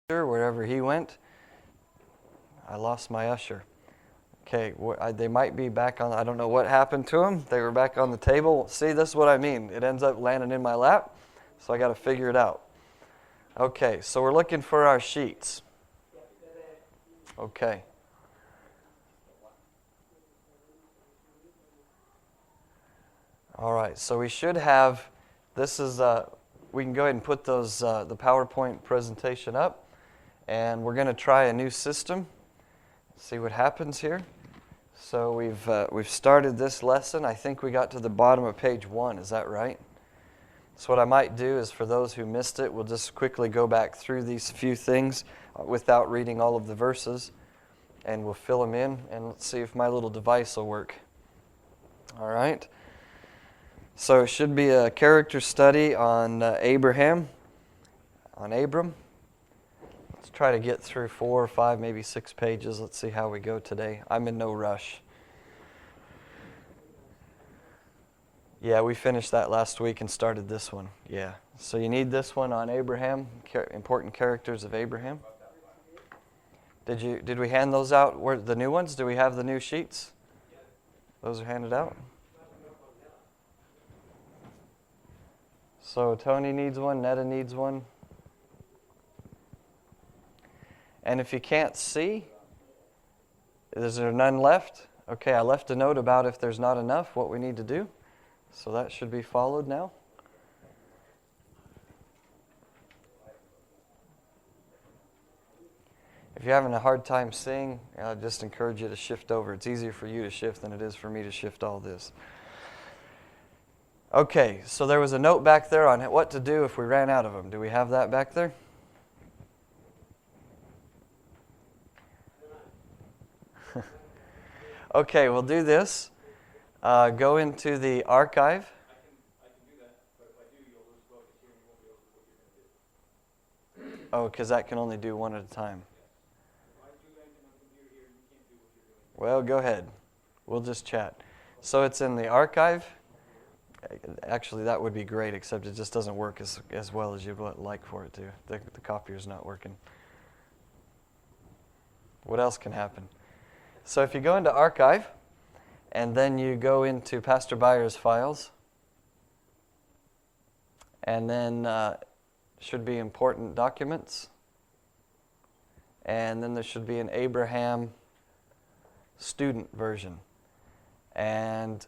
wherever he went. I lost my usher. Okay, they might be back on. I don't know what happened to them. They were back on the table. See, this is what I mean. It ends up landing in my lap, so I got to figure it out. Okay, so we're looking for our sheets. Okay. All right, so we should have, this is, we can go ahead and put those, the PowerPoint presentation up, and we're going to try a new system, see what happens here. So we've started this lesson. I think we got to the bottom of page 1, is that right? So what I might do is, for those who missed it, we'll just quickly go back through these few things without reading all of the verses, and we'll fill them in, and let's see if my little device will work. All right. So it should be a character study on Abraham, on Abram. Let's try to get through 4 or 5, maybe 6 pages. Let's see how we go today. I'm in no rush. Yeah, we finished that last week and started this one. Yeah. So you need this one on Abraham, important characters of Abraham. Did we hand those out? Where the new ones? Do we have the new sheets? Those are handed out. So Tony needs one, Netta needs one. And if you can't see, is there none left? Okay, I left a note about if there's not enough, what we need to do. So that should be followed now. If you're having a hard time seeing, I just encourage you to shift over. It's easier for you to shift than it is for me to shift all this. Okay, so there was a note back there on what to do if we ran out of them. Do we have that back there? Okay, we'll do this. Go into the archive. I can do that, but if I do, you'll lose focus here and you won't be able to do what you're going to do. Oh, because that can only do one at a time. If I do anything on the computer here, you can't do what you're doing. Well, go ahead. We'll just chat. So it's in the archive. Actually, that would be great, except it just doesn't work as well as you'd like for it to. The copier's not working. What else can happen? So if you go into archive, and then you go into Pastor Beier's files, and then should be important documents, and then there should be an Abraham student version. And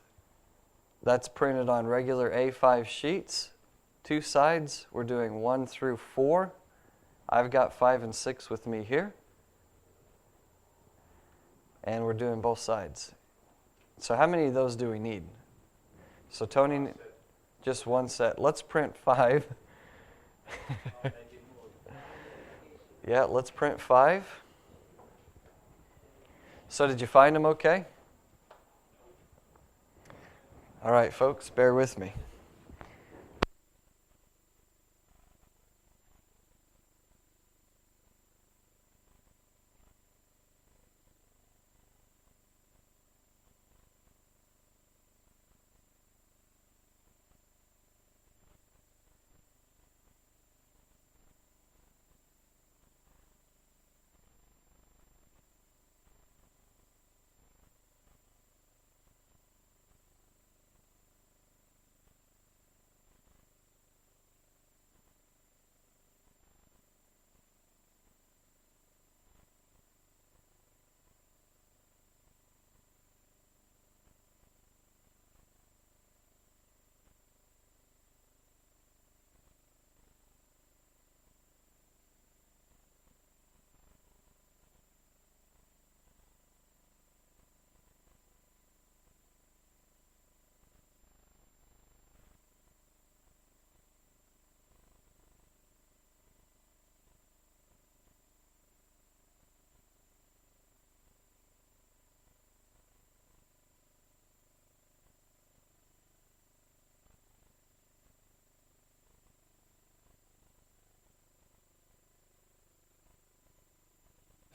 that's printed on regular A5 sheets, 2 sides. We're doing 1 through 4. I've got 5 and 6 with me here. And we're doing both sides. So how many of those do we need? So Tony, just one set. Let's print 5. Yeah, let's print 5. So did you find them okay? All right, folks, bear with me.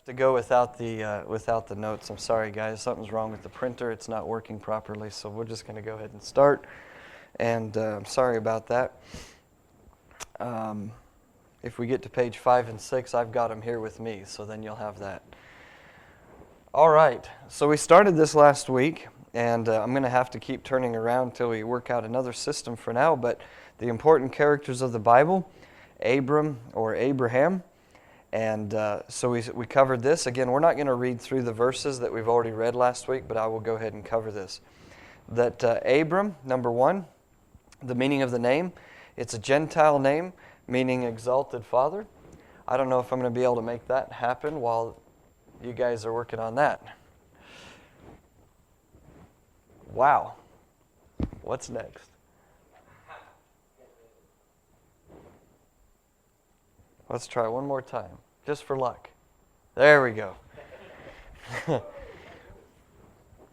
To go without the notes. I'm sorry, guys. Something's wrong with the printer. It's not working properly, so we're just going to go ahead and start. And I'm sorry about that. if we get to page 5 and 6, I've got them here with me, so then you'll have that. All right, so we started this last week, and I'm going to have to keep turning around until we work out another system for now, but the important characters of the Bible, Abram or Abraham, and so we covered this. Again, we're not going to read through the verses that we've already read last week, but I will go ahead and cover this. That Abram, number 1, the meaning of the name, it's a Gentile name, meaning exalted father. I don't know if I'm going to be able to make that happen while you guys are working on that. Wow. What's next? Let's try one more time, just for luck. There we go.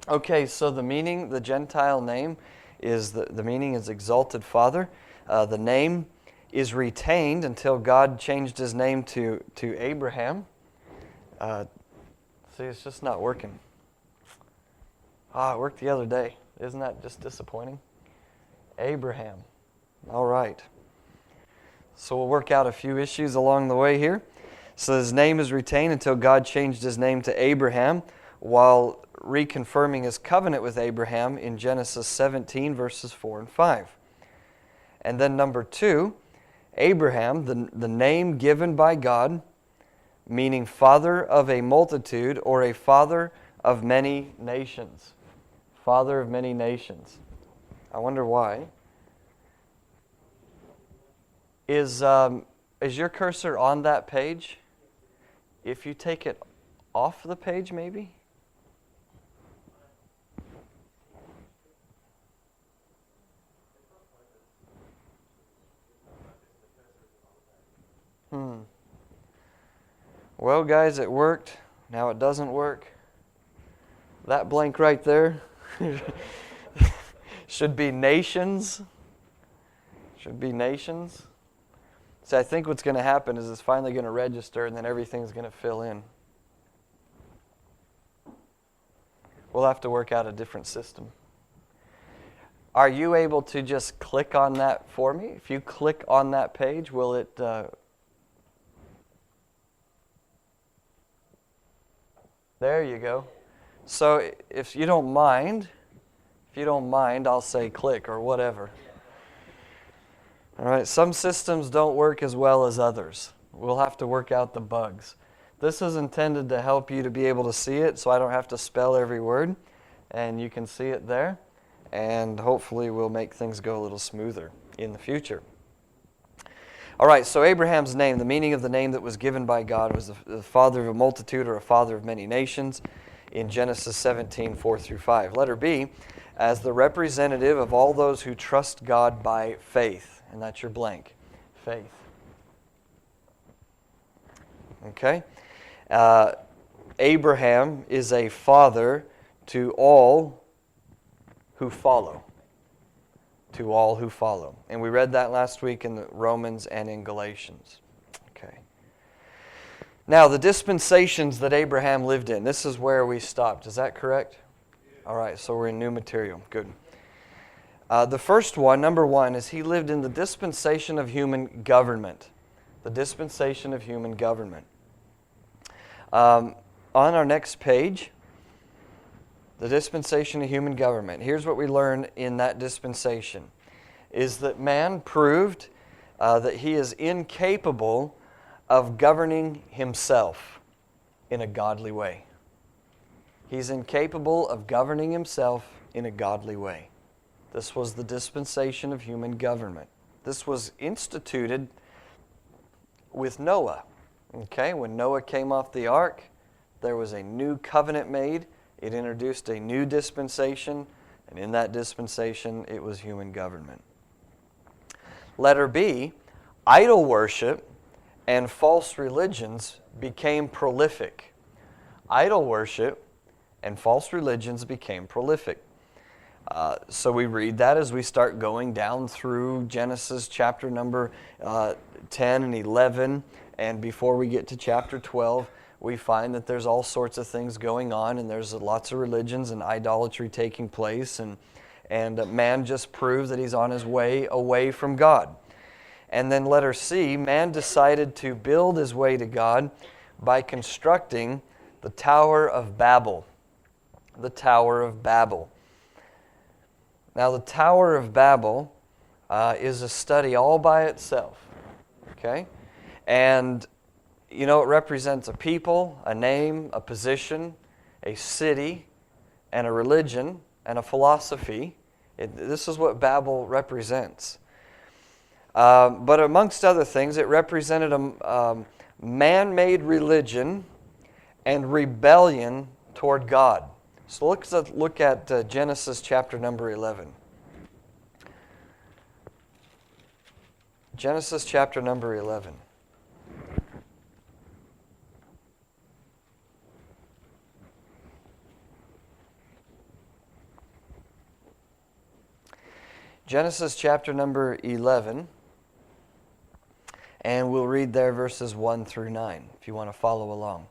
Okay, so the meaning, the Gentile name, is the meaning is exalted father. The name is retained until God changed his name to Abraham. See, it's just not working. It worked the other day. Isn't that just disappointing? Abraham. All right. So we'll work out a few issues along the way here. So his name is retained until God changed his name to Abraham, while reconfirming his covenant with Abraham in Genesis 17, verses 4 and 5. And then number 2, Abraham, the name given by God, meaning father of a multitude or a father of many nations. Father of many nations. I wonder why. Is your cursor on that page? If you take it off the page, maybe? Well, guys, it worked. Now it doesn't work. That blank right there should be nations. Should be nations. See, I think what's going to happen is it's finally going to register and then everything's going to fill in. We'll have to work out a different system. Are you able to just click on that for me? If you click on that page, will it... There you go. So if you don't mind, I'll say click or whatever. All right, some systems don't work as well as others. We'll have to work out the bugs. This is intended to help you to be able to see it so I don't have to spell every word, and you can see it there, and hopefully we'll make things go a little smoother in the future. All right, so Abraham's name, the meaning of the name that was given by God was the father of a multitude or a father of many nations in Genesis 17, 4 through 5. Letter B, as the representative of all those who trust God by faith. And that's your blank, faith. Okay? Abraham is a father to all who follow. To all who follow. And we read that last week in the Romans and in Galatians. Okay. Now, the dispensations that Abraham lived in, this is where we stopped. Is that correct? All right, so we're in new material. Good. The first one, number 1, is he lived in the dispensation of human government. The dispensation of human government. On our next page, the dispensation of human government. Here's what we learn in that dispensation, is that man proved that he is incapable of governing himself in a godly way. He's incapable of governing himself in a godly way. This was the dispensation of human government. This was instituted with Noah. Okay, when Noah came off the ark, there was a new covenant made. It introduced a new dispensation, and in that dispensation, it was human government. Letter B, idol worship and false religions became prolific. Idol worship and false religions became prolific. So we read that as we start going down through Genesis chapter number 10 and 11, and before we get to chapter 12, we find that there's all sorts of things going on, and there's lots of religions and idolatry taking place, and man just proves that he's on his way away from God. And then letter C, man decided to build his way to God by constructing the Tower of Babel. The Tower of Babel. Now, the Tower of Babel is a study all by itself. Okay? And, you know, it represents a people, a name, a position, a city, and a religion, and a philosophy. This is what Babel represents. But amongst other things, it represented a man-made religion and rebellion toward God. So let's look at Genesis chapter number 11. Genesis chapter number 11. Genesis chapter number 11, and we'll read there verses 1 through 9, if you want to follow along.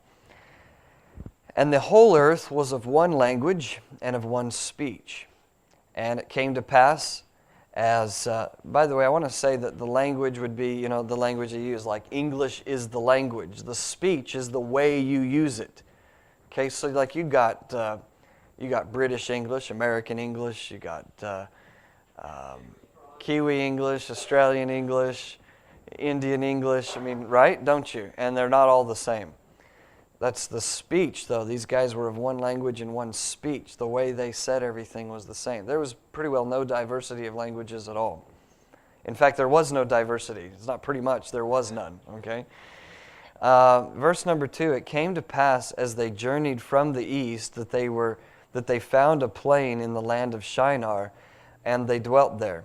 And the whole earth was of one language and of one speech. And it came to pass as, by the way, I want to say that the language would be, you know, the language you use, like English is the language. The speech is the way you use it. Okay, so like you got British English, American English, you got Kiwi English, Australian English, Indian English, I mean, right? Don't you? And they're not all the same. That's the speech, though. These guys were of one language and one speech. The way they said everything was the same. There was pretty well no diversity of languages at all. In fact, there was no diversity. It's not pretty much. There was none, okay? Verse number 2, it came to pass as they journeyed from the east that they found a plain in the land of Shinar, and they dwelt there.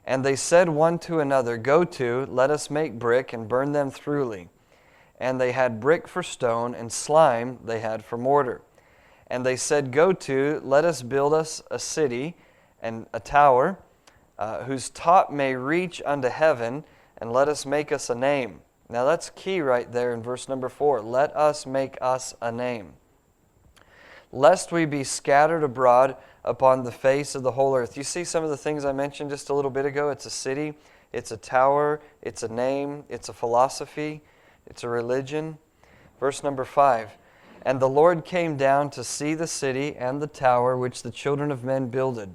And they said one to another, Go to, let us make brick and burn them throughly. And they had brick for stone, and slime they had for mortar. And they said, Go to, let us build us a city and a tower, whose top may reach unto heaven, and let us make us a name. Now that's key right there in verse number 4. Let us make us a name. Lest we be scattered abroad upon the face of the whole earth. You see some of the things I mentioned just a little bit ago? It's a city, it's a tower, it's a name, it's a philosophy, it's a religion. Verse number 5. And the Lord came down to see the city and the tower which the children of men builded.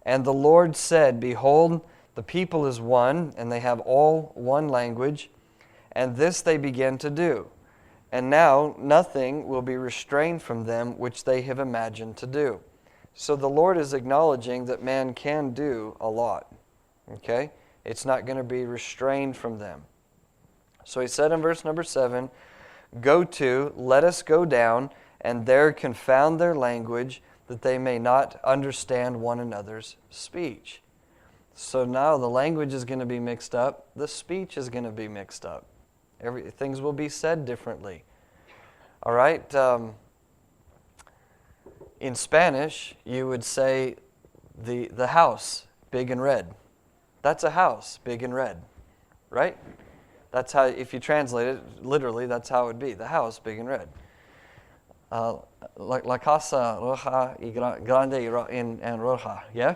And the Lord said, Behold, the people is one, and they have all one language, and this they begin to do. And now nothing will be restrained from them which they have imagined to do. So the Lord is acknowledging that man can do a lot. Okay? It's not going to be restrained from them. So he said in verse number 7, Go to, let us go down, and there confound their language, that they may not understand one another's speech. So now the language is going to be mixed up. The speech is going to be mixed up. Things will be said differently. All right? In Spanish, you would say the house, big and red. That's a house, big and red. Right? That's how, if you translate it, literally, that's how it would be. The house, big and red. La casa roja y grande en roja. Yeah?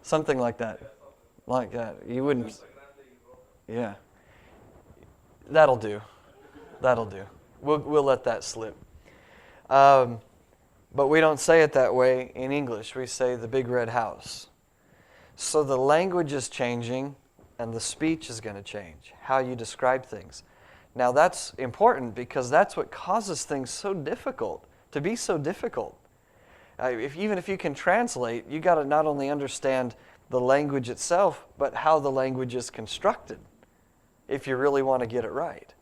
Something like that. Like that. You wouldn't... Yeah. That'll do. That'll do. We'll let that slip. But we don't say it that way in English. We say the big red house. So the language is changing and the speech is going to change. How you describe things. Now that's important because that's what causes things so difficult. To be so difficult. Even if you can translate, you got to not only understand the language itself, but how the language is constructed. If you really want to get it right.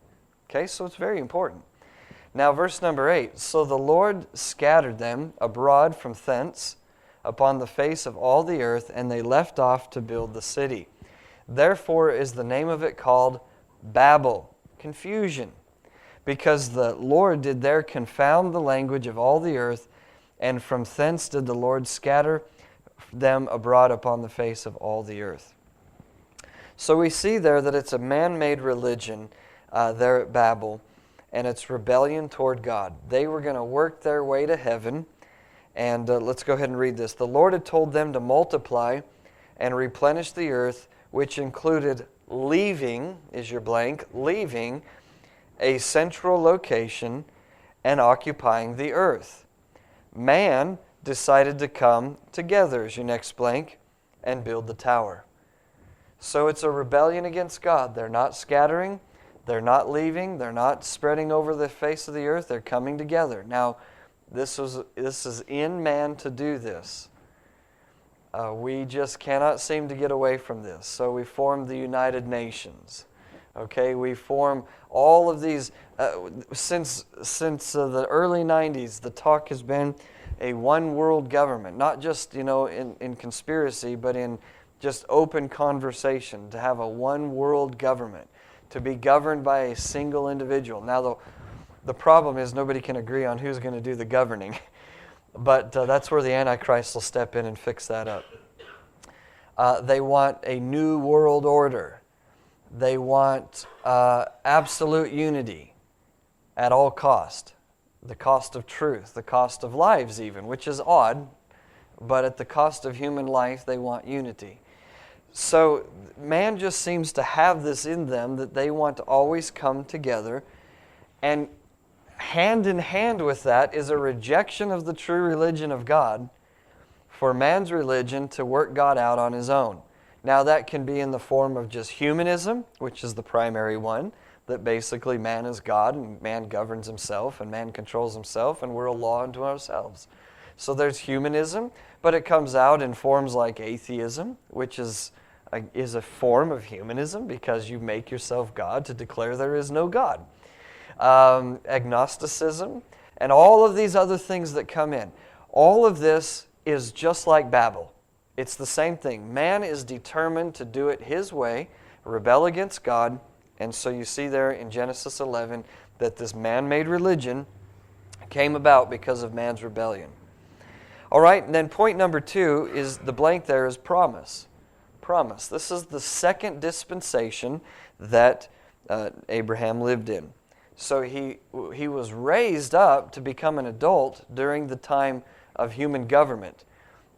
Okay, so it's very important. Now verse number 8. So the Lord scattered them abroad from thence upon the face of all the earth, and they left off to build the city. Therefore is the name of it called Babel, confusion, because the Lord did there confound the language of all the earth, and from thence did the Lord scatter them abroad upon the face of all the earth. So we see there that it's a man-made religion there at Babel, and it's rebellion toward God. They were going to work their way to heaven, and let's go ahead and read this. The Lord had told them to multiply and replenish the earth, which included leaving, is your blank, leaving a central location and occupying the earth. Man decided to come together, is your next blank, and build the tower. So it's a rebellion against God. They're not scattering, they're not leaving, they're not spreading over the face of the earth, they're coming together. Now, this is in man to do this. We just cannot seem to get away from this. So we formed the United Nations. Okay, we form all of these. Since the early 90s, the talk has been a one world government. Not just, in conspiracy, but in just open conversation. To have a one world government. To be governed by a single individual. Now, the problem is nobody can agree on who's going to do the governing. But that's where the Antichrist will step in and fix that up. They want a new world order. They want absolute unity at all cost. The cost of truth, the cost of lives even, which is odd, but at the cost of human life, they want unity. So man just seems to have this in them that they want to always come together, and hand in hand with that is a rejection of the true religion of God for man's religion to work God out on his own. Now that can be in the form of just humanism, which is the primary one, that basically man is God and man governs himself and man controls himself and we're a law unto ourselves. So there's humanism, but it comes out in forms like atheism, which is a form of humanism because you make yourself God to declare there is no God. Agnosticism, and all of these other things that come in. All of this is just like Babel. It's the same thing. Man is determined to do it his way, rebel against God, and so you see there in Genesis 11 that this man-made religion came about because of man's rebellion. All right, and then point number 2 is the blank there is promise. Promise. This is the second dispensation that Abraham lived in. So he was raised up to become an adult during the time of human government.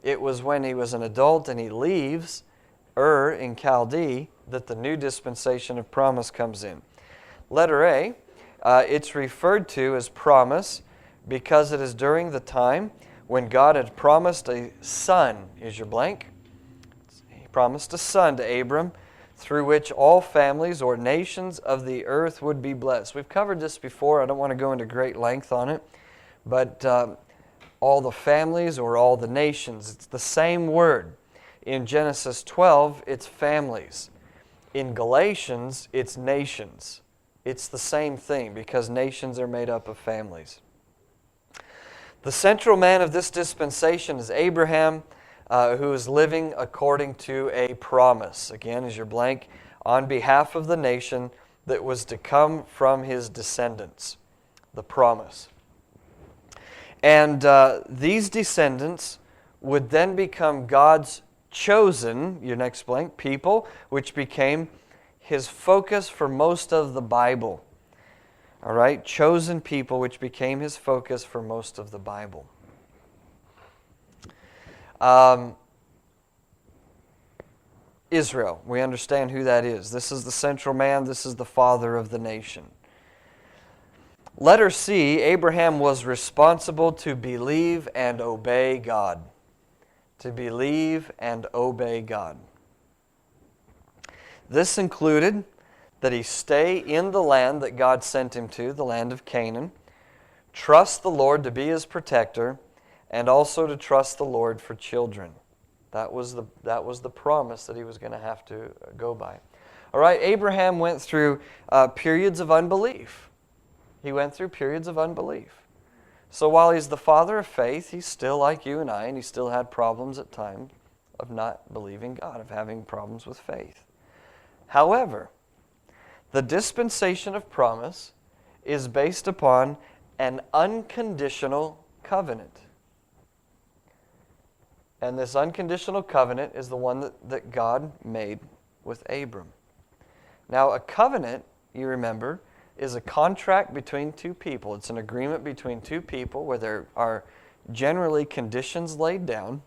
It was when he was an adult and he leaves in Chaldee that the new dispensation of promise comes in. Letter A, it's referred to as promise because it is during the time when God had promised a son. Is your blank? He promised a son to Abram, through which all families or nations of the earth would be blessed. We've covered this before. I don't want to go into great length on it. But all the families or all the nations, it's the same word. In Genesis 12, it's families. In Galatians, it's nations. It's the same thing because nations are made up of families. The central man of this dispensation is Abraham, who is living according to a promise. Again, is your blank, on behalf of the nation that was to come from his descendants. The promise. And these descendants would then become God's chosen, your next blank, people, which became his focus for most of the Bible. All right, chosen people, which became his focus for most of the Bible. Israel, we understand who that is. This is the central man. This is the father of the nation. Letter C, Abraham was responsible to believe and obey God. To believe and obey God. This included that he stay in the land that God sent him to, the land of Canaan, trust the Lord to be his protector, and also to trust the Lord for children. That was the promise that he was going to have to go by. All right, Abraham went through periods of unbelief. He went through periods of unbelief. So while he's the father of faith, he's still like you and I, and he still had problems at times of not believing God, of having problems with faith. However, the dispensation of promise is based upon an unconditional covenant. And this unconditional covenant is the one that God made with Abram. Now, a covenant, you remember, is a contract between two people. It's an agreement between two people where there are generally conditions laid down.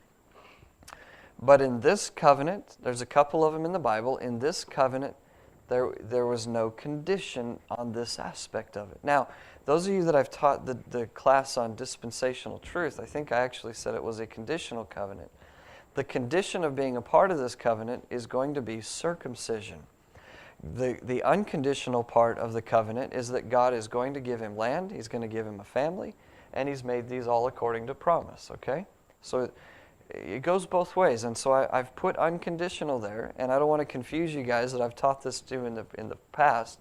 But in this covenant, there's a couple of them in the Bible, in this covenant, There was no condition on this aspect of it. Now, those of you that I've taught the class on dispensational truth, I think I actually said it was a conditional covenant. The condition of being a part of this covenant is going to be circumcision. The unconditional part of the covenant is that God is going to give him land, he's going to give him a family, and he's made these all according to promise, okay? So it goes both ways, and so I've put unconditional there, and I don't want to confuse you guys that I've taught this to in the past.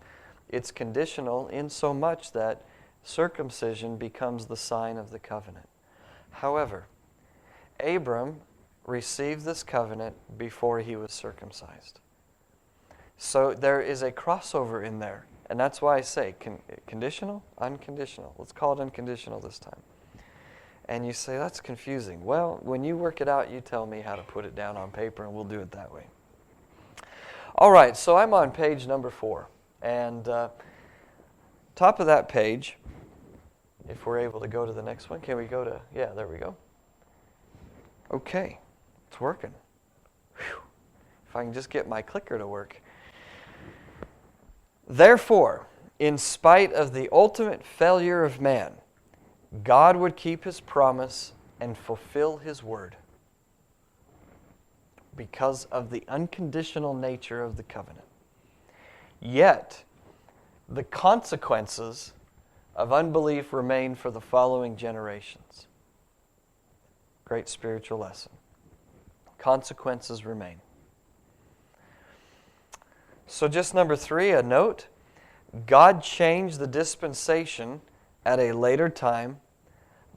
It's conditional in so much that circumcision becomes the sign of the covenant. However, Abram received this covenant before he was circumcised. So there is a crossover in there, and that's why I say conditional, unconditional. Let's call it unconditional this time. And you say, that's confusing. Well, when you work it out, you tell me how to put it down on paper, and we'll do it that way. All right, so I'm on page number 4. And top of that page, if we're able to go to the next one. Can we go to, yeah, there we go. Okay, it's working. Whew. If I can just get my clicker to work. Therefore, in spite of the ultimate failure of man, God would keep his promise and fulfill his word because of the unconditional nature of the covenant. Yet, the consequences of unbelief remain for the following generations. Great spiritual lesson. Consequences remain. So just number 3, a note. God changed the dispensation at a later time,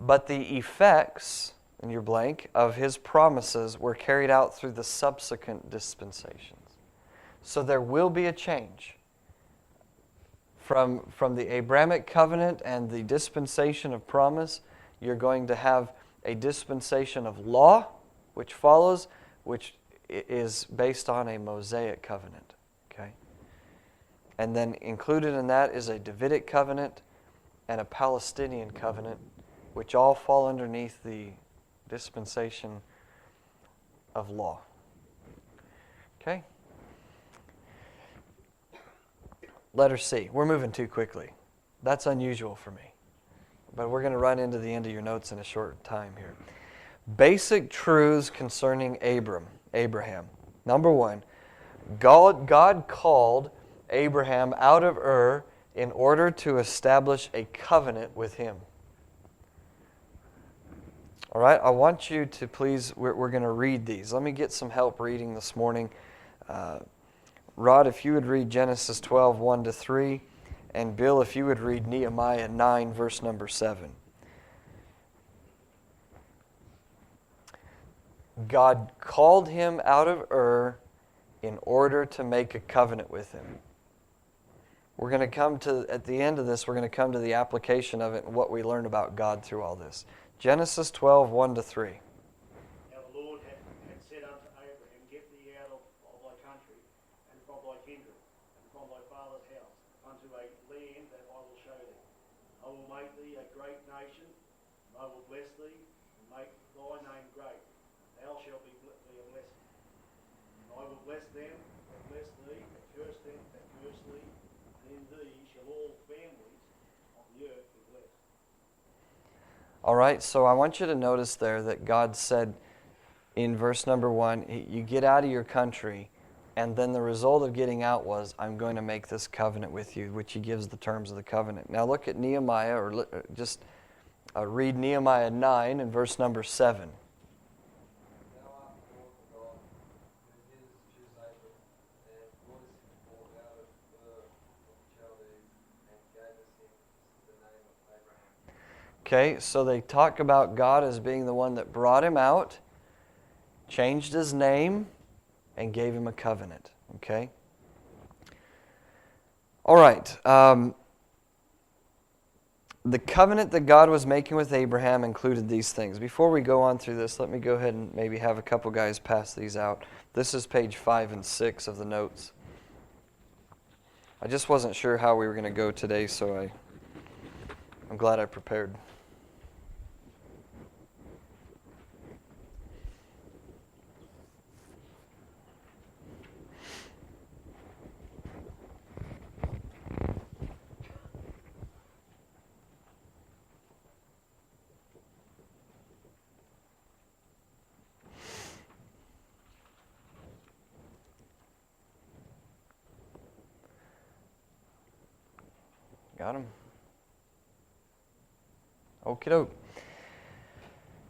but the effects, in your blank, of his promises were carried out through the subsequent dispensations. So there will be a change. From the Abrahamic covenant and the dispensation of promise, you're going to have a dispensation of law, which follows, which is based on a Mosaic covenant. Okay? And then included in that is a Davidic covenant and a Palestinian covenant, which all fall underneath the dispensation of law. Okay? Letter C. We're moving too quickly. That's unusual for me. But we're going to run into the end of your notes in a short time here. Basic truths concerning Abraham. Number 1, God called Abraham out of Ur in order to establish a covenant with him. All right, I want you to please, we're going to read these. Let me get some help reading this morning. Rod, if you would read Genesis 12, 1-3, and Bill, if you would read Nehemiah 9, verse number 7. God called him out of Ur in order to make a covenant with him. We're going to come to, at the end of this, we're going to come to the application of it and what we learn about God through all this. Genesis 12, 1-3. Now the Lord had said unto Abraham, Get thee out of thy country, and from thy kindred, and from thy father's house, unto a land that I will show thee. I will make thee a great nation, and I will bless thee, and make thy name great. Thou shalt be a blessing. And I will bless them that bless thee, and curse them that curse thee, and in thee shall all families of the earth be blessed. All right, so I want you to notice there that God said in verse number 1, you get out of your country, and then the result of getting out was, I'm going to make this covenant with you, which he gives the terms of the covenant. Now look at Nehemiah, or just read Nehemiah 9 and verse number 7. Okay, so they talk about God as being the one that brought him out, changed his name, and gave him a covenant. Okay? All right. The covenant that God was making with Abraham included these things. Before we go on through this, let me go ahead and maybe have a couple guys pass these out. This is page 5 and 6 of the notes. I just wasn't sure how we were going to go today, so I'm glad I prepared. Got him? Okie doke.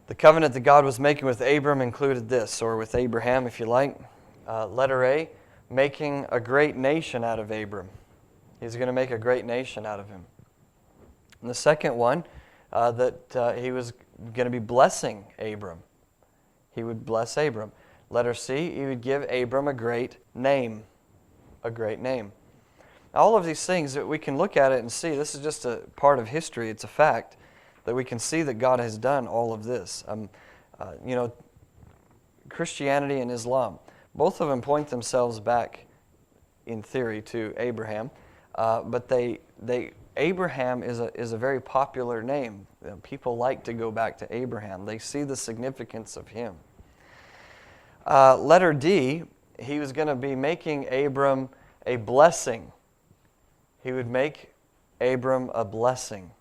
The covenant that God was making with Abram included this, or with Abraham if you like. Letter A, making a great nation out of Abram. He's going to make a great nation out of him. And the second one, that he was going to be blessing Abram. He would bless Abram. Letter C, he would give Abram a great name. A great name. All of these things that we can look at it and see, this is just a part of history, it's a fact, that we can see that God has done all of this. Christianity and Islam, both of them point themselves back, in theory, to Abraham, but Abraham is a very popular name. People like to go back to Abraham. They see the significance of him. Letter D, he was going to be making Abram a blessing. He would make Abram a blessing.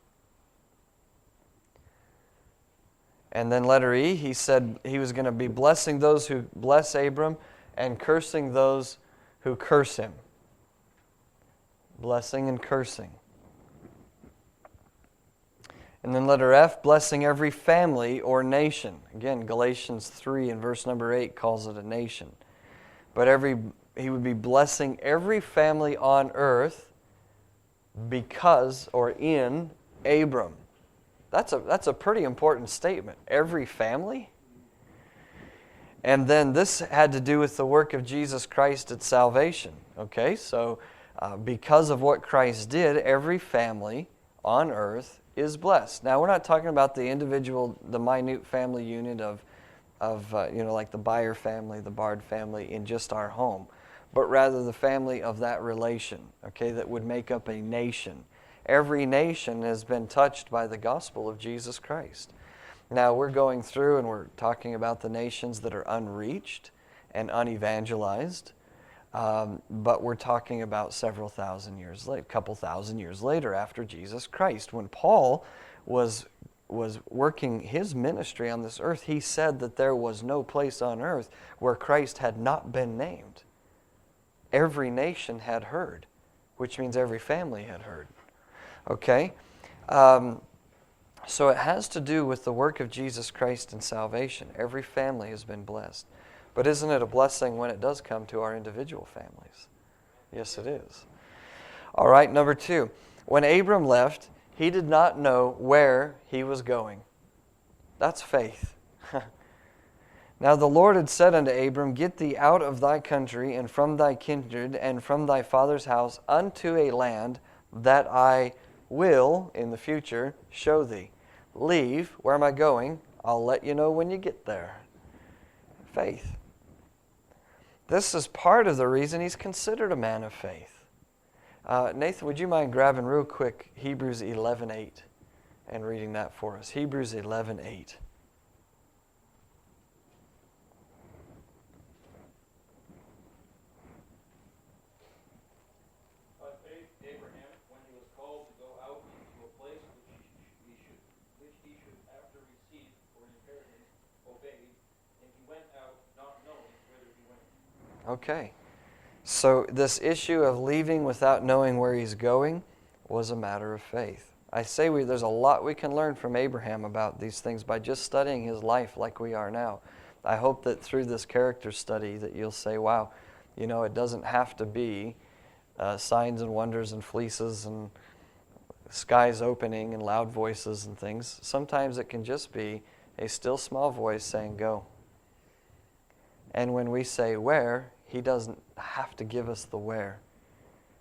And then letter E, he said he was going to be blessing those who bless Abram and cursing those who curse him. Blessing and cursing. And then letter F, blessing every family or nation. Again, Galatians 3 and verse number 8 calls it a nation. But he would be blessing every family on earth because or in Abram. That's a pretty important statement. Every family? And then this had to do with the work of Jesus Christ at salvation. Okay, so because of what Christ did, every family on earth is blessed. Now, we're not talking about the individual, the minute family unit of like the Beier family, the Bard family in just our home, but rather the family of that relation, okay, that would make up a nation. Every nation has been touched by the gospel of Jesus Christ. Now, we're going through and we're talking about the nations that are unreached and unevangelized, but we're talking about several thousand years later, a couple thousand years later after Jesus Christ. When Paul was working his ministry on this earth, he said that there was no place on earth where Christ had not been named. Every nation had heard, which means every family had heard. Okay? So it has to do with the work of Jesus Christ in salvation. Every family has been blessed. But isn't it a blessing when it does come to our individual families? Yes, it is. All right, number 2. When Abram left, he did not know where he was going. That's faith. Now the Lord had said unto Abram, Get thee out of thy country, and from thy kindred, and from thy father's house, unto a land that I will, in the future, show thee. Leave. Where am I going? I'll let you know when you get there. Faith. This is part of the reason he's considered a man of faith. Nathan, would you mind grabbing real quick Hebrews 11:8 and reading that for us? Hebrews 11:8. By faith, Abraham, when he was called to go out into a place which he should after receive for an inheritance, obeyed, and he went out not knowing whither he went. Okay. So this issue of leaving without knowing where he's going was a matter of faith. I say there's a lot we can learn from Abraham about these things by just studying his life like we are now. I hope that through this character study that you'll say, wow, it doesn't have to be signs and wonders and fleeces and skies opening and loud voices and things. Sometimes it can just be a still small voice saying, go. And when we say where, he doesn't have to give us the where.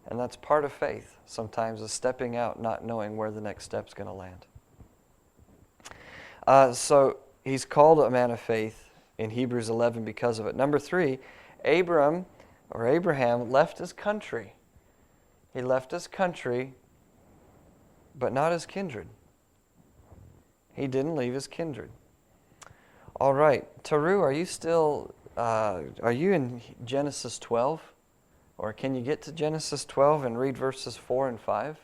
And that's part of faith, sometimes, is stepping out not knowing where the next step's going to land. So he's called a man of faith in Hebrews 11 because of it. Number 3, Abraham left his country. He left his country, but not his kindred. He didn't leave his kindred. All right, Taru, are you still... are you in Genesis 12? Or can you get to Genesis 12 and read verses 4 and 5?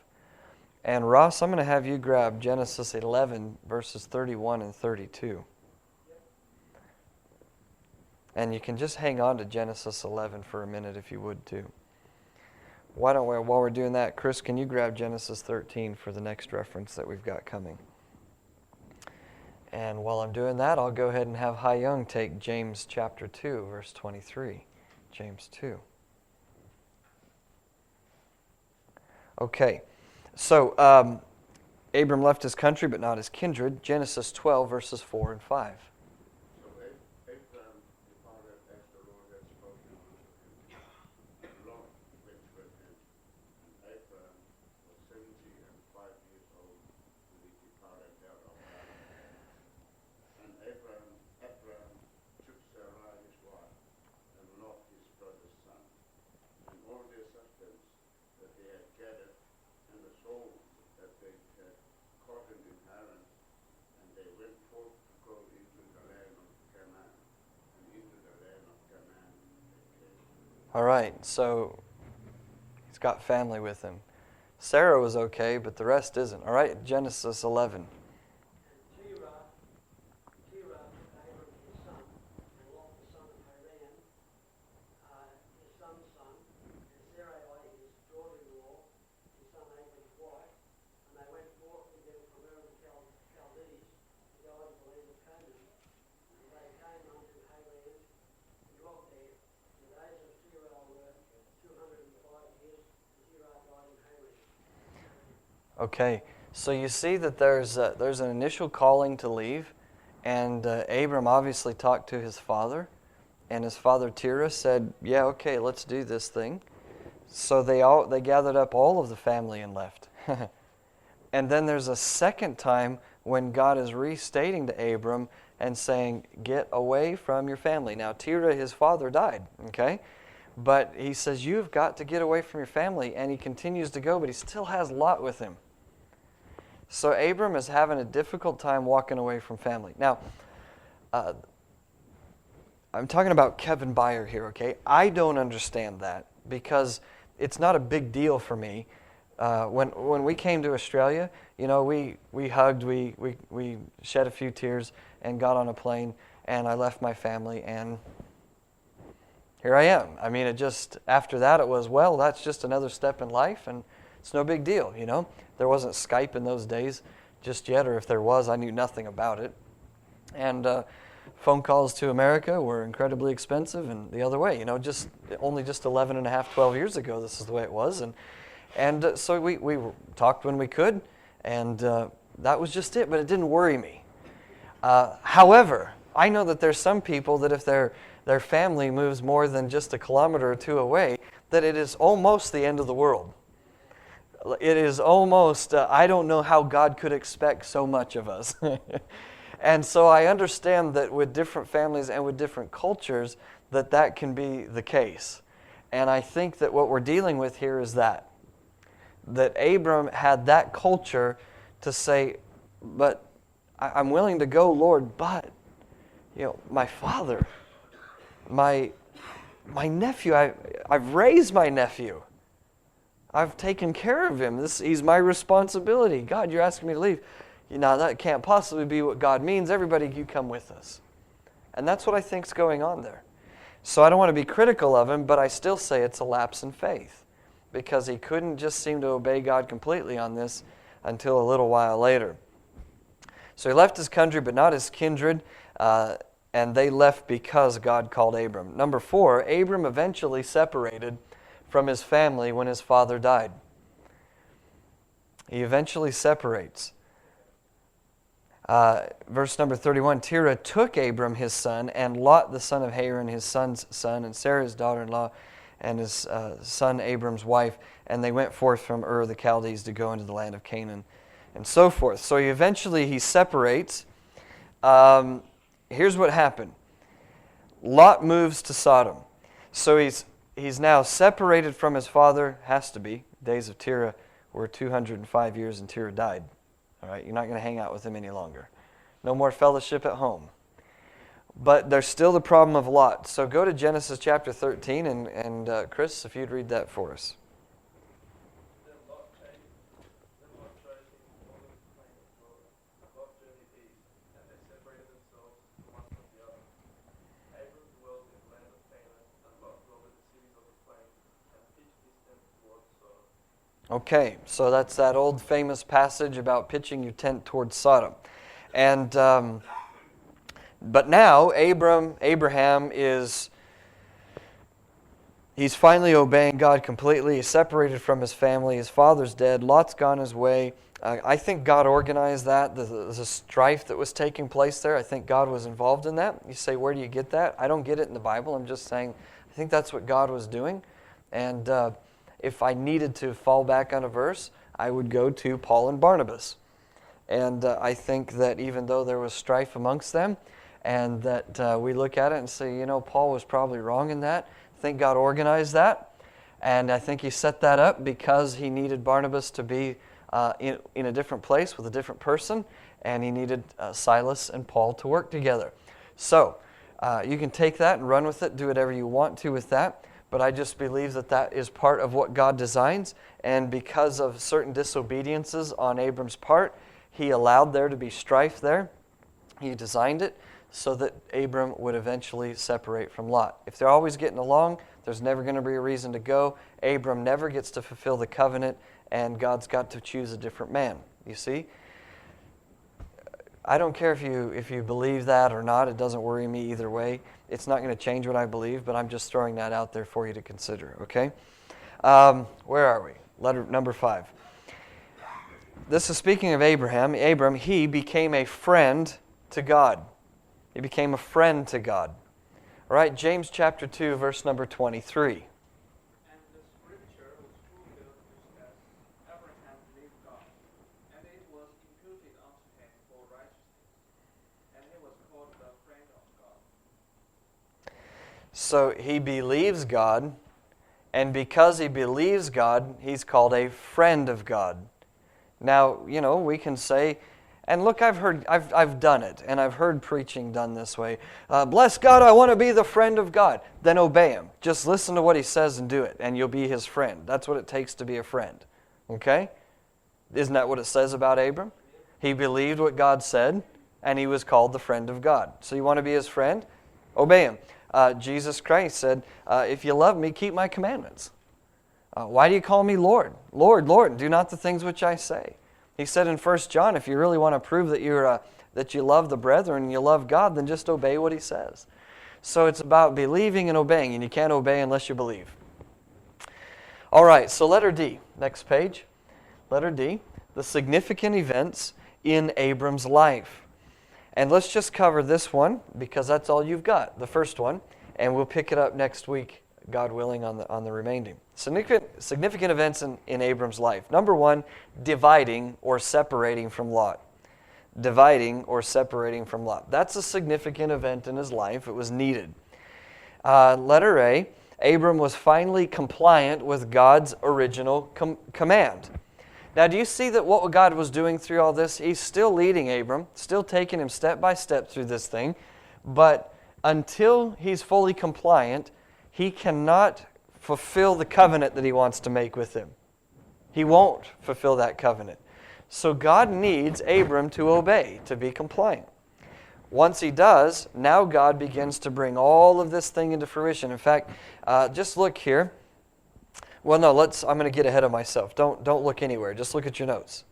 And Ross, I'm going to have you grab Genesis 11, verses 31 and 32. And you can just hang on to Genesis 11 for a minute if you would too. Why don't we, while we're doing that, Chris, can you grab Genesis 13 for the next reference that we've got coming? And while I'm doing that, I'll go ahead and have Hai Young take James chapter 2, verse 23. James 2. Okay, so Abram left his country but not his kindred. Genesis 12, verses 4 and 5. So Abraham departed as the Lord had spoken unto him, and Lot went with him. And Abraham was 75 years old when he departed out of Haran. And Abraham took Sarai his wife, and Lot his brother's son, and all their substance that they had gathered, and the souls that they had gotten in Haran, and they went forth to go into the land of Canaan, and into the land of Canaan they came. All right, so he's got family with him. Sarah was okay, but the rest isn't. All right, Genesis 11. Okay, so you see that there's an initial calling to leave, and Abram obviously talked to his father, and his father Terah said, "Yeah, okay, let's do this thing." So they gathered up all of the family and left. And then there's a second time when God is restating to Abram and saying, "Get away from your family." Now Terah, his father, died. Okay. But he says, you've got to get away from your family, and he continues to go, but he still has Lot with him. So Abram is having a difficult time walking away from family. Now, I'm talking about Kevin Beier here, okay? I don't understand that because it's not a big deal for me. When we came to Australia, you know, we hugged, we shed a few tears and got on a plane, and I left my family, and here I am. I mean, after that it was, well, that's just another step in life, and it's no big deal, you know. There wasn't Skype in those days just yet, or if there was, I knew nothing about it. And phone calls to America were incredibly expensive, and the other way, you know, only 11 and a half, 12 years ago, this is the way it was. And so we talked when we could, and that was just it, but it didn't worry me. However, I know that there's some people that if their family moves more than just a kilometer or two away, that it is almost the end of the world. It is almost, I don't know how God could expect so much of us. And so I understand that with different families and with different cultures, that can be the case. And I think that what we're dealing with here is that Abram had that culture to say, but I'm willing to go, Lord, but, you know, my father, my nephew, I've raised my nephew. I've taken care of him. He's my responsibility. God, you're asking me to leave. You know, that can't possibly be what God means. Everybody, you come with us. And that's what I think's going on there. So I don't want to be critical of him, but I still say it's a lapse in faith because he couldn't just seem to obey God completely on this until a little while later. So he left his country, but not his kindred, and they left because God called Abram. Number 4, Abram eventually separated from his family when his father died. He eventually separates. Verse number 31, Terah took Abram his son, and Lot the son of Haran his son's son, and Sarah his daughter-in-law, and his son Abram's wife, and they went forth from Ur the Chaldees to go into the land of Canaan, and so forth. So he separates. Here's what happened. Lot moves to Sodom. So he's now separated from his father, has to be. Days of Terah were 205 years and Terah died. All right, you're not going to hang out with him any longer. No more fellowship at home. But there's still the problem of Lot. So go to Genesis chapter 13, and Chris, if you'd read that for us. Then Lot chose him all of the plain of Jordan, and Lot journeyed east, and they separated themselves one from the other. Abram dwelt in the land of Canaan, and Lot dwelt in the cities of the plain, and pitched his tent towards Okay, so that's that old famous passage about pitching your tent towards Sodom. And but now Abraham he's finally obeying God completely. He's separated from his family. His father's dead. Lot's gone his way. I think God organized that, the strife that was taking place there. I think God was involved in that. You say, where do you get that? I don't get it in the Bible. I'm just saying, I think that's what God was doing. And if I needed to fall back on a verse, I would go to Paul and Barnabas. And I think that even though there was strife amongst them, and that we look at it and say, Paul was probably wrong in that. I think God organized that. And I think he set that up because he needed Barnabas to be in a different place with a different person, and he needed Silas and Paul to work together. So you can take that and run with it, do whatever you want to with that, but I just believe that that is part of what God designs, and because of certain disobediences on Abram's part, he allowed there to be strife there. He designed it so that Abram would eventually separate from Lot. If they're always getting along, there's never going to be a reason to go. Abram never gets to fulfill the covenant, and God's got to choose a different man. You see? I don't care if you believe that or not. It doesn't worry me either way. It's not going to change what I believe, but I'm just throwing that out there for you to consider, okay? Where are we? Letter number 5. This is speaking of Abraham. Abram, he became a friend to God. He became a friend to God. All right, James chapter 2, verse number 23. So he believes God, and because he believes God, he's called a friend of God. Now, we can say, and look, I've done it, and I've heard preaching done this way. Bless God, I want to be the friend of God. Then obey him. Just listen to what he says and do it, and you'll be his friend. That's what it takes to be a friend. Okay? Isn't that what it says about Abram? He believed what God said, and he was called the friend of God. So you want to be his friend? Obey him. Jesus Christ said, if you love me, keep my commandments. Why do you call me Lord? Lord, Lord, do not the things which I say. He said in 1 John, if you really want to prove that you love the brethren and you love God, then just obey what he says. So it's about believing and obeying, and you can't obey unless you believe. All right, so letter D, next page. Letter D, the significant events in Abram's life. And let's just cover this one, because that's all you've got, the first one, and we'll pick it up next week, God willing, on the remaining. Significant events in Abram's life. Number 1, dividing or separating from Lot. Dividing or separating from Lot. That's a significant event in his life. It was needed. Letter A, Abram was finally compliant with God's original command. Now, do you see that what God was doing through all this? He's still leading Abram, still taking him step by step through this thing, but until he's fully compliant, he cannot fulfill the covenant that he wants to make with him. He won't fulfill that covenant. So God needs Abram to obey, to be compliant. Once he does, now God begins to bring all of this thing into fruition. In fact, just look here. Well, no, I'm going to get ahead of myself. Don't look anywhere. Just look at your notes.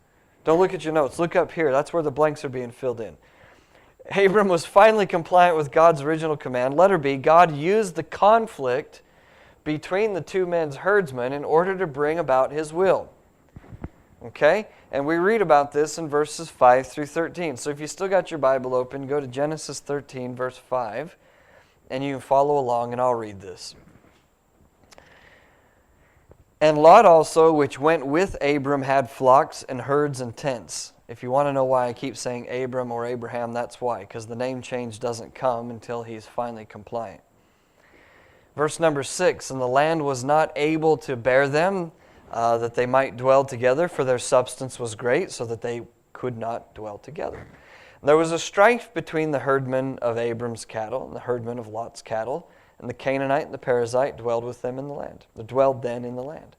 Don't look at your notes. Look up here. That's where the blanks are being filled in. Abram was finally compliant with God's original command. Letter B, God used the conflict between the two men's herdsmen in order to bring about his will. Okay? And we read about this in verses 5 through 13. So if you still got your Bible open, go to Genesis 13, verse 5, and you can follow along, and I'll read this. And Lot also, which went with Abram, had flocks and herds and tents. If you want to know why I keep saying Abram or Abraham, that's why, because the name change doesn't come until he's finally compliant. Verse number 6, and the land was not able to bear them, that they might dwell together, for their substance was great, so that they could not dwell together. There was a strife between the herdmen of Abram's cattle and the herdmen of Lot's cattle, and the Canaanite and the Perizzite dwelled with them in the land. They dwelled then in the land.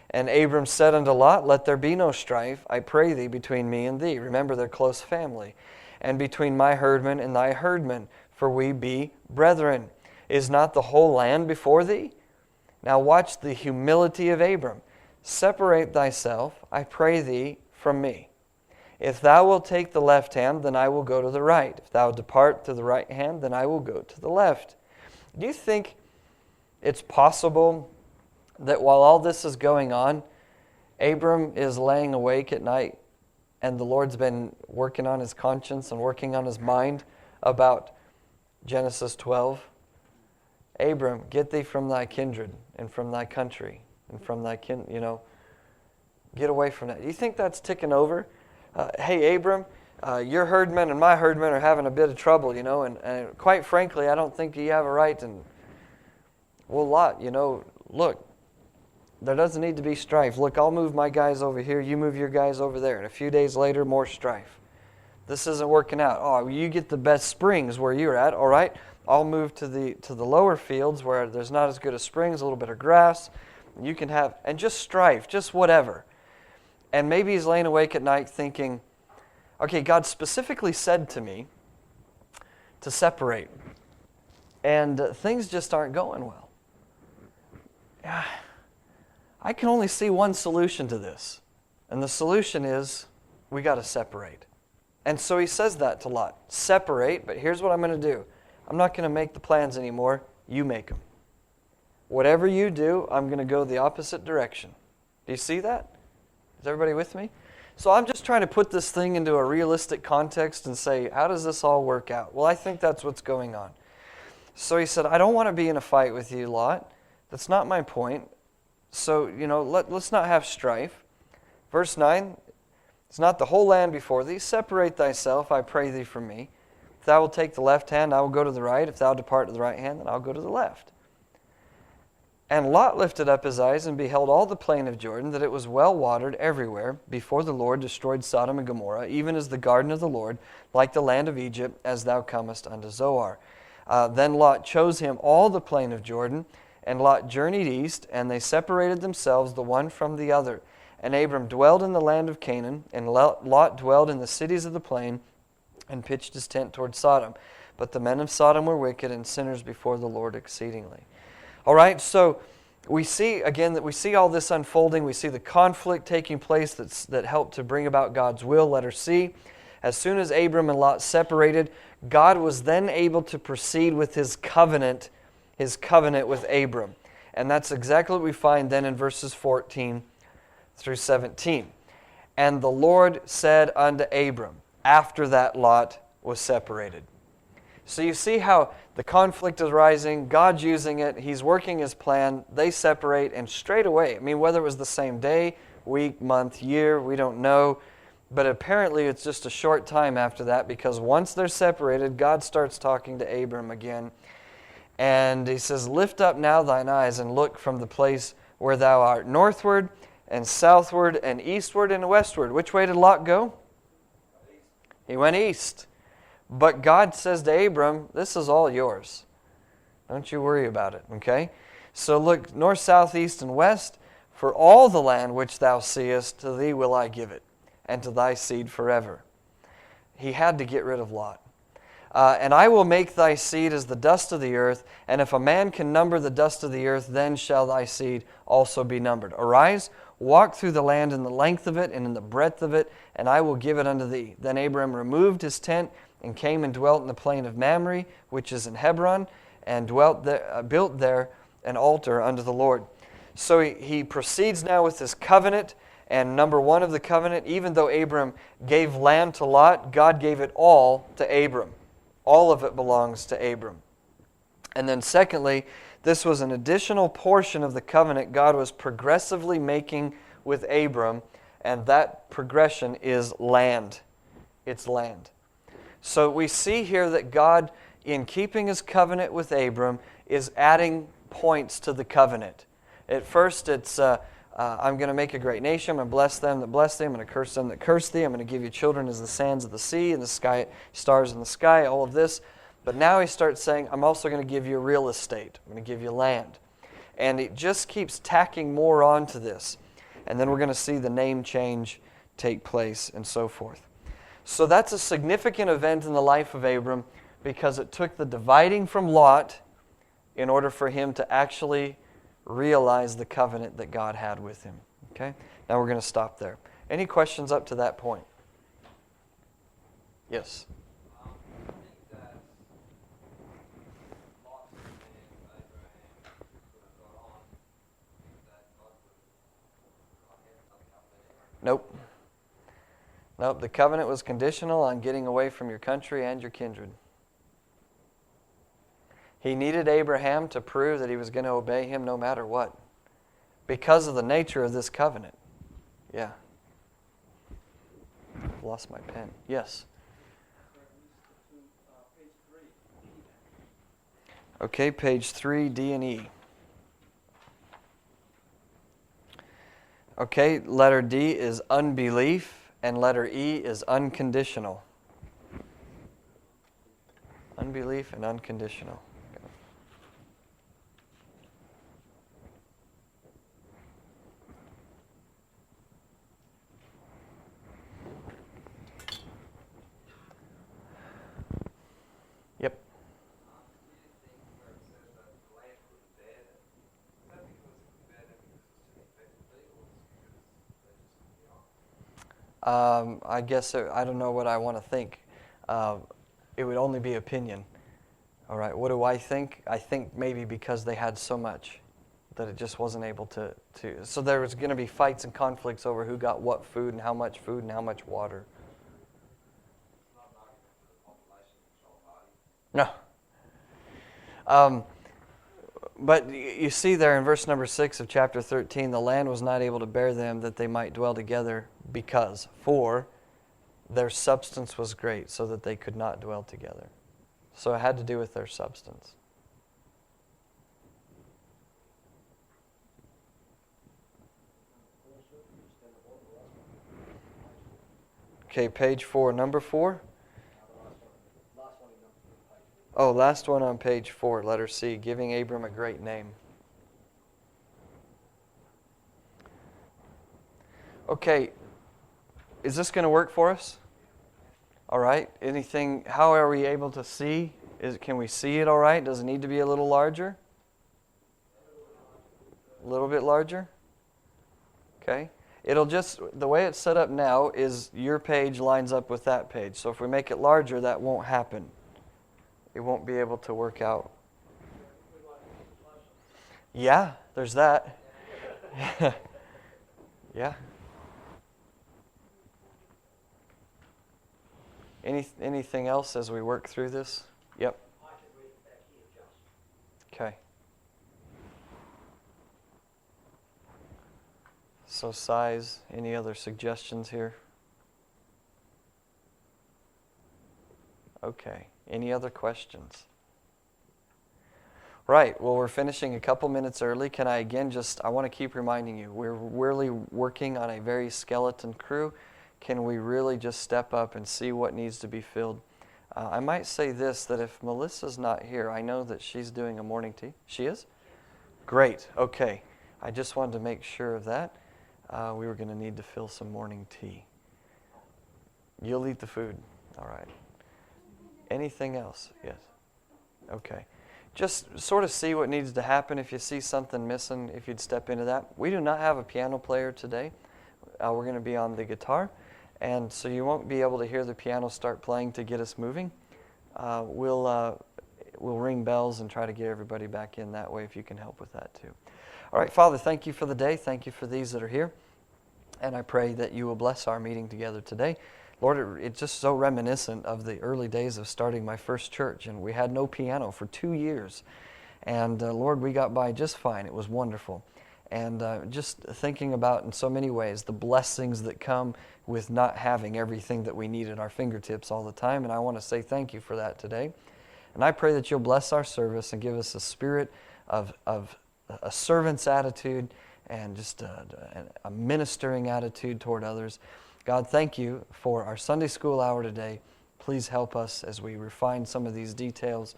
And Abram said unto Lot, let there be no strife, I pray thee, between me and thee. Remember, their close family. And between my herdmen and thy herdmen, for we be brethren. Is not the whole land before thee? Now watch the humility of Abram. separate thyself, I pray thee, from me. If thou wilt take the left hand, then I will go to the right. If thou depart to the right hand, then I will go to the left. Do you think it's possible that while all this is going on, Abram is laying awake at night and the Lord's been working on his conscience and working on his mind about Genesis 12? Abram, get thee from thy kindred and from thy country and from thy get away from that. Do you think that's ticking over? Hey, Abram, your herdmen and my herdmen are having a bit of trouble, and quite frankly, I don't think you have a right. And well, Lot, look, there doesn't need to be strife. Look, I'll move my guys over here, you move your guys over there. And a few days later, more strife. This isn't working out. Oh, you get the best springs where you're at, all right. I'll move to the lower fields where there's not as good as springs, a little bit of grass. You can have, and just strife, just whatever. And maybe he's laying awake at night thinking, okay, God specifically said to me to separate. And things just aren't going well. I can only see one solution to this. And the solution is, we got to separate. And so he says that to Lot. Separate, but here's what I'm going to do. I'm not going to make the plans anymore. You make them. Whatever you do, I'm going to go the opposite direction. Do you see that? Is everybody with me? So I'm just trying to put this thing into a realistic context and say, how does this all work out? Well, I think that's what's going on. So he said, I don't want to be in a fight with you, Lot. That's not my point. So, let's not have strife. Verse 9, it's not the whole land before thee. Separate thyself, I pray thee, from me. If thou wilt take the left hand, I will go to the right. If thou depart to the right hand, then I'll go to the left. And Lot lifted up his eyes and beheld all the plain of Jordan, that it was well watered everywhere, before the Lord destroyed Sodom and Gomorrah, even as the garden of the Lord, like the land of Egypt, as thou comest unto Zoar. Then Lot chose him all the plain of Jordan, and Lot journeyed east, and they separated themselves the one from the other. And Abram dwelled in the land of Canaan, and Lot dwelled in the cities of the plain, and pitched his tent toward Sodom. But the men of Sodom were wicked and sinners before the Lord exceedingly. All right, so we see, again, that we see all this unfolding. We see the conflict taking place that helped to bring about God's will. Letter C. As soon as Abram and Lot separated, God was then able to proceed with His covenant with Abram. And that's exactly what we find then in verses 14 through 17. And the Lord said unto Abram, after that Lot was separated. So you see how the conflict is rising, God's using it, He's working His plan, they separate, and straight away, whether it was the same day, week, month, year, we don't know, but apparently it's just a short time after that, because once they're separated, God starts talking to Abram again, and He says, lift up now thine eyes and look from the place where thou art, northward and southward and eastward and westward. Which way did Lot go? He went east. But God says to Abram, this is all yours. Don't you worry about it, okay? So look, north, south, east, and west, for all the land which thou seest, to thee will I give it, and to thy seed forever. He had to get rid of Lot. And I will make thy seed as the dust of the earth, and if a man can number the dust of the earth, then shall thy seed also be numbered. Arise, walk through the land in the length of it and in the breadth of it, and I will give it unto thee. Then Abram removed his tent, and came and dwelt in the plain of Mamre, which is in Hebron, and built there an altar unto the Lord. So he proceeds now with this covenant, and number one of the covenant, even though Abram gave land to Lot, God gave it all to Abram. All of it belongs to Abram. And then secondly, this was an additional portion of the covenant God was progressively making with Abram, and that progression is land. It's land. So we see here that God, in keeping His covenant with Abram, is adding points to the covenant. At first it's, I'm going to make a great nation, I'm going to bless them that bless thee, I'm going to curse them that curse thee, I'm going to give you children as the sands of the sea, and the sky, stars in the sky, all of this. But now He starts saying, I'm also going to give you real estate, I'm going to give you land. And it just keeps tacking more onto this. And then we're going to see the name change take place and so forth. So that's a significant event in the life of Abram, because it took the dividing from Lot in order for him to actually realize the covenant that God had with him. Okay? Now we're going to stop there. Any questions up to that point? Yes? I think that Lot and Abraham could have got on, that God would not have some covenant. Nope. Nope, the covenant was conditional on getting away from your country and your kindred. He needed Abraham to prove that he was going to obey him no matter what, because of the nature of this covenant. Yeah. I've lost my pen. Yes. Okay, page 3, D and E. Okay, letter D is unbelief, and letter E is unconditional. Unbelief and unconditional. Yep. I guess I don't know what I want to think. It would only be opinion. All right, what do I think? I think maybe because they had so much that it just wasn't able to. So there was going to be fights and conflicts over who got what food and how much water. No. But you see there in verse number 6 of chapter 13, the land was not able to bear them that they might dwell together for their substance was great, so that they could not dwell together. So it had to do with their substance. Okay, page 4, number 4. Oh, last one on page 4, letter C, giving Abram a great name. Okay, is this going to work for us? All right, anything, how are we able to see? Can we see it all right? Does it need to be a little larger? A little bit larger? Okay. It'll just, the way it's set up now is your page lines up with that page. So if we make it larger, that won't happen. It won't be able to work out. Yeah, there's that. Yeah. Anything else as we work through this? Yep. Okay. So size, any other suggestions here? Okay. Any other questions? Right. Well, we're finishing a couple minutes early. Can I again I want to keep reminding you, we're really working on a very skeleton crew. Can we really just step up and see what needs to be filled? I might say this, that if Melissa's not here, I know that she's doing a morning tea. She is? Great. Okay. I just wanted to make sure of that. We were going to need to fill some morning tea. You'll eat the food. All right. Anything else? Yes. Okay. Just sort of see what needs to happen. If you see something missing, if you'd step into that. We do not have a piano player today. We're going to be on the guitar. And so you won't be able to hear the piano start playing to get us moving. We'll ring bells and try to get everybody back in that way if you can help with that too. All right, Father, thank you for the day. Thank you for these that are here. And I pray that you will bless our meeting together today. Lord, it's just so reminiscent of the early days of starting my first church. And we had no piano for 2 years. And Lord, we got by just fine. It was wonderful. And just thinking about, in so many ways, the blessings that come with not having everything that we need at our fingertips all the time. And I want to say thank you for that today. And I pray that you'll bless our service and give us a spirit of a servant's attitude and just a ministering attitude toward others. God, thank you for our Sunday school hour today. Please help us as we refine some of these details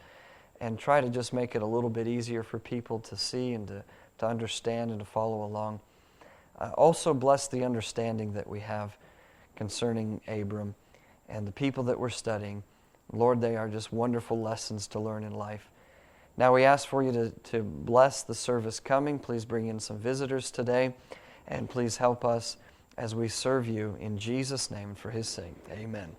and try to just make it a little bit easier for people to see and to understand and to follow along. Also bless the understanding that we have concerning Abram and the people that we're studying. Lord, they are just wonderful lessons to learn in life. Now we ask for you to bless the service coming. Please bring in some visitors today. and please help us as we serve you in Jesus' name for his sake. Amen.